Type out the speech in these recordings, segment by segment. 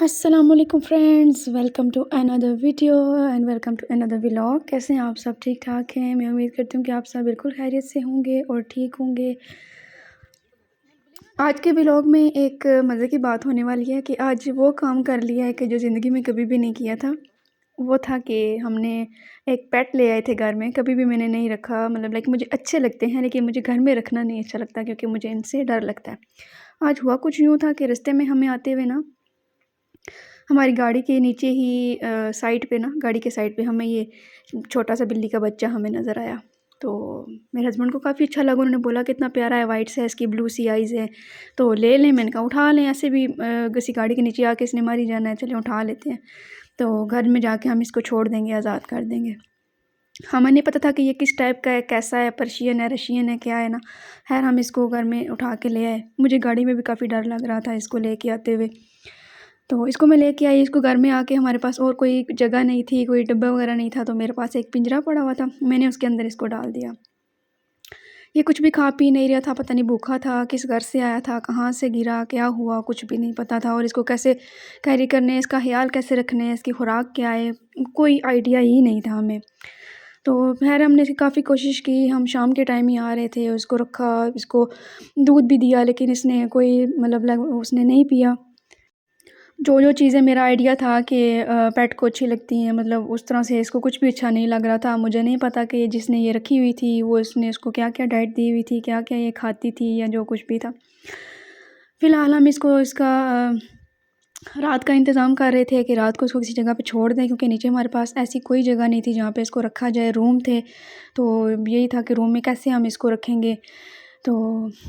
अस्सलामुअलैकुम friends, welcome to another video and welcome to another vlog. कैसे हैं आप सब? ठीक ठाक हैं। मैं उम्मीद करती हूँ कि आप सब बिल्कुल खैरियत से होंगे और ठीक होंगे। आज के व्लॉग में एक मज़े की बात होने वाली है कि आज वो काम कर लिया है कि जो ज़िंदगी में कभी भी नहीं किया था। वो था कि हमने एक पेट ले आए थे घर में। कभी भी मैंने नहीं रखा, मतलब लाइक मुझे अच्छे लगते हैं लेकिन मुझे घर में रखना नहीं अच्छा लगता क्योंकि मुझे इनसे डर लगता है। आज हुआ कुछ यूँ था कि रास्ते में हमें आते हुए ना, हमारी गाड़ी के नीचे ही साइड पे ना, गाड़ी के साइड पे हमें ये छोटा सा बिल्ली का बच्चा हमें नज़र आया। तो मेरे हस्बैंड को काफ़ी अच्छा लगा। उन्होंने बोला कितना प्यारा है, वाइट से है, इसकी ब्लू सी आइज़ है, तो ले लें। मैंने कहा उठा लें, ऐसे भी किसी गाड़ी के नीचे आके इसने मारी जाना है, चलिए उठा लेते हैं। तो घर में जाके हम इसको छोड़ देंगे, आज़ाद कर देंगे। हमें नहीं पता था कि ये किस टाइप का है, कैसा है, पर्शियन है, रशियन है, क्या है ना। खैर हम इसको घर में उठा के ले आए। मुझे गाड़ी में भी काफ़ी डर लग रहा था इसको लेके आते हुए। तो इसको मैं लेके आई। इसको घर में आके हमारे पास और कोई जगह नहीं थी, कोई डब्बा वगैरह नहीं था, तो मेरे पास एक पिंजरा पड़ा हुआ था। मैंने उसके अंदर इसको डाल दिया। ये कुछ भी खा पी नहीं रहा था, पता नहीं भूखा था, किस घर से आया था, कहाँ से गिरा, क्या हुआ, कुछ भी नहीं पता था। और इसको कैसे कैरी करने हैं, इसका ख्याल कैसे रखने हैं, इसकी खुराक क्या है, कोई आइडिया ही नहीं था हमें। तो खैर हमने काफ़ी कोशिश की। हम शाम के टाइम ही आ रहे थे, उसको रखा, इसको दूध भी दिया लेकिन इसने कोई मतलब उसने नहीं पिया। जो चीज़ें मेरा आइडिया था कि पेट को अच्छी लगती हैं, मतलब उस तरह से इसको कुछ भी अच्छा नहीं लग रहा था। मुझे नहीं पता कि जिसने ये रखी हुई थी वो इसने इसको क्या-क्या डाइट दी हुई थी, क्या-क्या ये खाती थी या जो कुछ भी था। फ़िलहाल हम इसको इसका रात का इंतज़ाम कर रहे थे कि रात को इसको किसी जगह पे छोड़ दें, क्योंकि नीचे हमारे पास ऐसी कोई जगह नहीं थी जहाँ पे इसको रखा जाए। रूम थे, तो यही था कि रूम में कैसे हम इसको रखेंगे। तो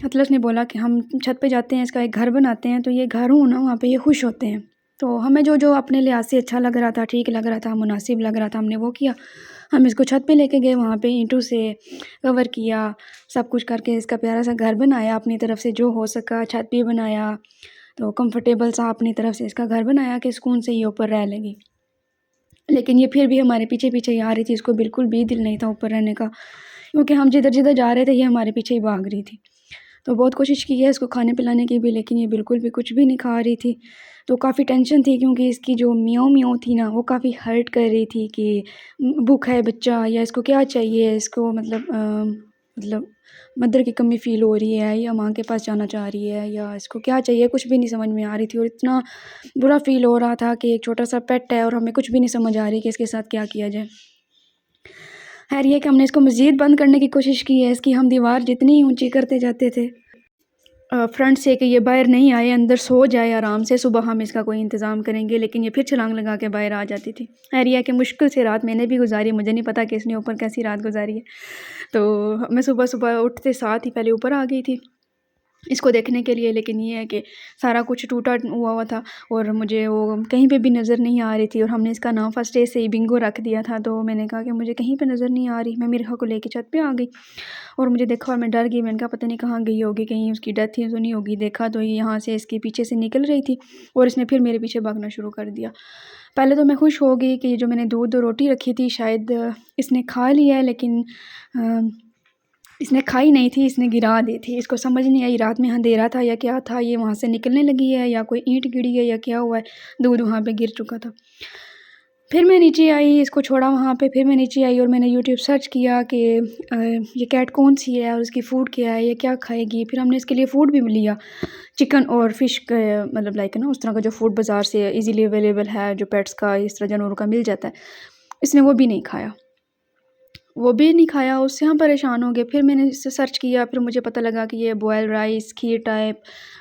अतलस ने बोला कि हम छत पे जाते हैं, इसका एक घर बनाते हैं, तो ये घर हो ना, वहाँ पे ये खुश होते हैं। तो हमें जो अपने लिहाज से अच्छा लग रहा था, ठीक लग रहा था, मुनासिब लग रहा था, हमने वो किया। हम इसको छत पे लेके गए, वहाँ पे ईंटों से कवर किया, सब कुछ करके इसका प्यारा सा घर बनाया अपनी तरफ से जो हो सका। छत भी बनाया, तो कंफर्टेबल सा अपनी तरफ से इसका घर बनाया कि सुकून से ये ऊपर रह लेगी। लेकिन ये फिर भी हमारे पीछे-पीछे ही आ रही थी, इसको बिल्कुल भी दिल नहीं था ऊपर रहने का, क्योंकि हम जिधर-जिधर जा रहे थे ये हमारे पीछे ही भाग रही थी। तो बहुत कोशिश की है इसको खाने पिलाने की भी, लेकिन ये बिल्कुल भी कुछ भी नहीं खा रही थी। तो काफ़ी टेंशन थी क्योंकि इसकी जो म्याऊँ-म्याऊँ थी ना, वो काफ़ी हर्ट कर रही थी कि भूखा है बच्चा या इसको क्या चाहिए, इसको मतलब मदर की कमी फ़ील हो रही है या माँ के पास जाना चाह रही है या इसको क्या चाहिए, कुछ भी नहीं समझ में आ रही थी। और इतना बुरा फ़ील हो रहा था कि एक छोटा-सा पेट है और हमें कुछ भी नहीं समझ आ रही कि इसके साथ क्या किया जाए। खैर ये है कि हमने इसको मज़ीद बंद करने की कोशिश की है। इसकी हम दीवार जितनी ऊँची करते जाते थे फ्रंट से, कि ये बाहर नहीं आए, अंदर सो जाए आराम से, सुबह हम इसका कोई इंतज़ाम करेंगे, लेकिन ये फिर छलांग लगा के बाहर आ जाती थी। खैर ये है कि मुश्किल से रात मैंने भी गुज़ारी, मुझे नहीं पता कि इसने ऊपर कैसी रात गुज़ारी है। तो मैं सुबह-सुबह उठते साथ ही पहले ऊपर आ गई थी इसको देखने के लिए, लेकिन ये है कि सारा कुछ टूटा हुआ हुआ था और मुझे वो कहीं पे भी नज़र नहीं आ रही थी। और हमने इसका नाम फर्स्ट डे से ही बिंगो रख दिया था, तो मैंने कहा कि मुझे कहीं पे नज़र नहीं आ रही। मैं मिरहा को लेके छत पे आ गई और मुझे देखा और मैं डर गई। मैंने कहा पता नहीं कहाँ गई होगी, कहीं उसकी डेथ ही तो नहीं होगी। देखा तो ये यहाँ से इसके पीछे से निकल रही थी और इसने फिर मेरे पीछे भागना शुरू कर दिया। पहले तो मैं खुश हो गई कि ये जो मैंने दूध और रोटी रखी थी शायद इसने खा लिया है, लेकिन अ, इसने खाई नहीं थी, इसने गिरा दी थी। इसको समझ नहीं आई रात में अंधेरा था या क्या था, ये वहाँ से निकलने लगी है या कोई ईंट गिरी है या क्या हुआ है, दूध वहाँ पे गिर चुका था। फिर मैं नीचे आई, इसको छोड़ा वहाँ पे, फिर मैं नीचे आई और मैंने यूट्यूब सर्च किया कि ये कैट कौन-सी है और इसकी फ़ूड क्या है, ये क्या खाएगी। फिर हमने इसके लिए फ़ूड भी लिया, चिकन और फ़िश का, मतलब लाइक ना उस तरह का जो फ़ूड बाज़ार से ईज़िली अवेलेबल है, जो पेट्स का इस तरह जानवरों का मिल जाता है। इसने वो भी नहीं खाया। वो भी नहीं खाया, उससे हम परेशान हो गए। फिर मैंने इससे सर्च किया, फिर मुझे पता लगा कि ये बॉयल राइस, खीर टाइप,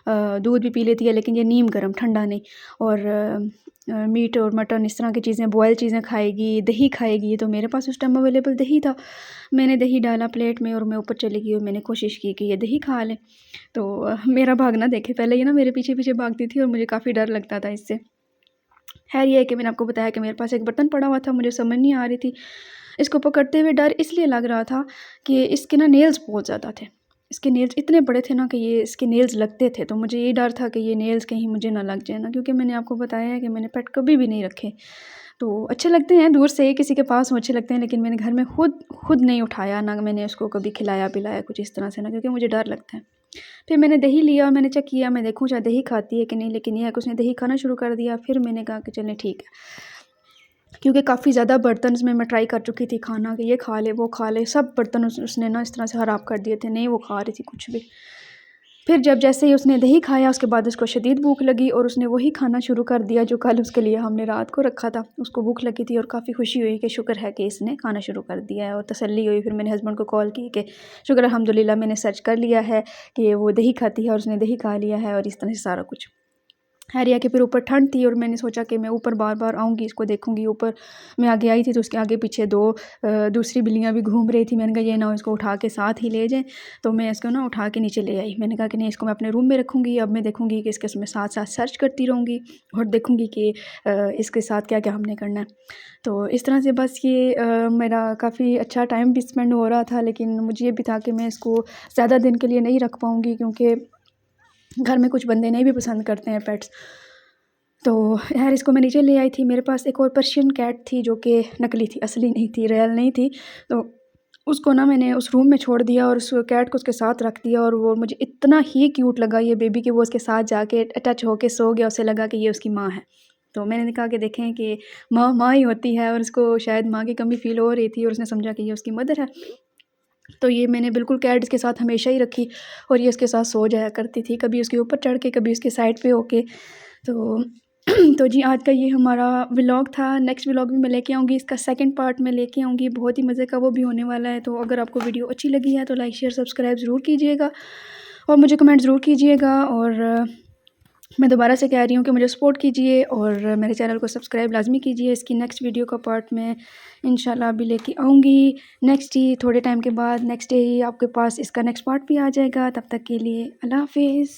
दूध भी पी लेती है लेकिन ये नीम गर्म, ठंडा नहीं। और मीट और मटन इस तरह की चीज़ें, बॉयल चीज़ें खाएगी, दही खाएगी। तो मेरे पास उस टाइम अवेलेबल दही था। मैंने दही डाला प्लेट में और मैं ऊपर चली गई और मैंने कोशिश की कि ये दही खा ले। तो मेरा भागना देखे, पहले ये ना मेरे पीछे-पीछे भागती थी और मुझे काफ़ी डर लगता था इससे। ख़ैर ये है कि मैंने आपको बताया कि मेरे पास एक बर्तन पड़ा हुआ था, मुझे समझ नहीं आ रही थी। इसको पकड़ते हुए डर इसलिए लग रहा था कि इसके ना नेल्स बहुत ज़्यादा थे। इसके नेल्स इतने बड़े थे ना कि ये इसके नेल्स लगते थे, तो मुझे ये डर था कि ये नेल्स कहीं मुझे ना लग जाए ना, क्योंकि मैंने आपको बताया है कि मैंने पेट कभी भी नहीं रखे। तो अच्छे लगते हैं दूर से, किसी के पास हों अच्छे लगते हैं, लेकिन मैंने घर में खुद नहीं उठाया, ना मैंने उसको कभी खिलाया-पिलाया कुछ इस तरह से ना, क्योंकि मुझे डर लगता है। फिर मैंने दही लिया और मैंने चेक किया, मैं देखूँ चाहे दही खाती है कि नहीं, लेकिन ये है कि उसने दही खाना शुरू कर दिया। फिर मैंने कहा कि चलें ठीक है, क्योंकि काफ़ी ज़्यादा बर्तन में मैं ट्राई कर चुकी थी खाना कि ये खा ले, वो खा ले, सब बर्तन उसने ना इस तरह से ख़राब कर दिए थे, नहीं वो खा रही थी कुछ भी। फिर जब जैसे ही उसने दही खाया उसके बाद उसको शदीद भूख लगी और उसने वही खाना शुरू कर दिया जो कल उसके लिए हमने रात को रखा था। उसको भूख लगी थी और काफ़ी खुशी हुई कि शुक्र है कि इसने खाना शुरू कर दिया है, और तसल्ली हुई। फिर मैंने हस्बैंड को कॉल की कि शुक्र अल्हम्दुलिल्लाह मैंने सर्च कर लिया है कि वो दही खाती है और उसने दही खा लिया है, और इस तरह से सारा कुछ। हैरिया के फिर ऊपर ठंड थी और मैंने सोचा कि मैं ऊपर बार बार आऊँगी, इसको देखूँगी। ऊपर मैं आगे आई थी तो उसके आगे पीछे दो दूसरी बिल्लियाँ भी घूम रही थी। मैंने कहा ये ना इसको उठा के साथ ही ले जाएँ, तो मैं इसको ना उठा के नीचे ले आई। मैंने कहा कि नहीं, इसको मैं अपने रूम में रखूँगी। अब मैं देखूँगी कि इसके मैं साथ साथ सर्च करती रहूँगी और देखूँगी कि इसके साथ क्या क्या हमने करना है। तो इस तरह से बस ये मेरा काफ़ी अच्छा टाइम भी स्पेंड हो रहा था, लेकिन मुझे ये भी था कि मैं इसको ज़्यादा दिन के लिए नहीं रख पाऊँगी, क्योंकि घर में कुछ बंदे नहीं भी पसंद करते हैं पेट्स। तो यार इसको मैं नीचे ले आई थी। मेरे पास एक और पर्शियन कैट थी जो कि नकली थी, असली नहीं थी, रियल नहीं थी। तो उसको ना मैंने उस रूम में छोड़ दिया और उस कैट को उसके साथ रख दिया, और वो मुझे इतना ही क्यूट लगा ये बेबी कि वो उसके साथ जाके अटैच होके सो गया। उसे लगा कि ये उसकी माँ है। तो मैंने कहा कि देखें कि माँ माँ ही होती है, और उसको शायद माँ की कमी फ़ील हो रही थी और उसने समझा कि ये उसकी मदर है। तो ये मैंने बिल्कुल कैट इसके साथ हमेशा ही रखी, और ये उसके साथ सो जाया करती थी, कभी उसके ऊपर चढ़ के, कभी उसके साइड पे होके। तो तो जी आज का ये हमारा व्लॉग था। नेक्स्ट व्लॉग भी मैं लेके आऊँगी, इसका सेकंड पार्ट मैं लेके आऊँगी, बहुत ही मज़े का वो भी होने वाला है। तो अगर आपको वीडियो अच्छी लगी है तो लाइक शेयर सब्सक्राइब ज़रूर कीजिएगा और मुझे कमेंट ज़रूर कीजिएगा। और मैं दोबारा से कह रही हूँ कि मुझे सपोर्ट कीजिए और मेरे चैनल को सब्सक्राइब लाजमी कीजिए। इसकी नेक्स्ट वीडियो का पार्ट मैं इंशाल्लाह अभी लेके आऊँगी नेक्स्ट ही थोड़े टाइम के बाद, नेक्स्ट डे ही आपके पास इसका नेक्स्ट पार्ट भी आ जाएगा। तब तक के लिए अल्लाह हाफिज़।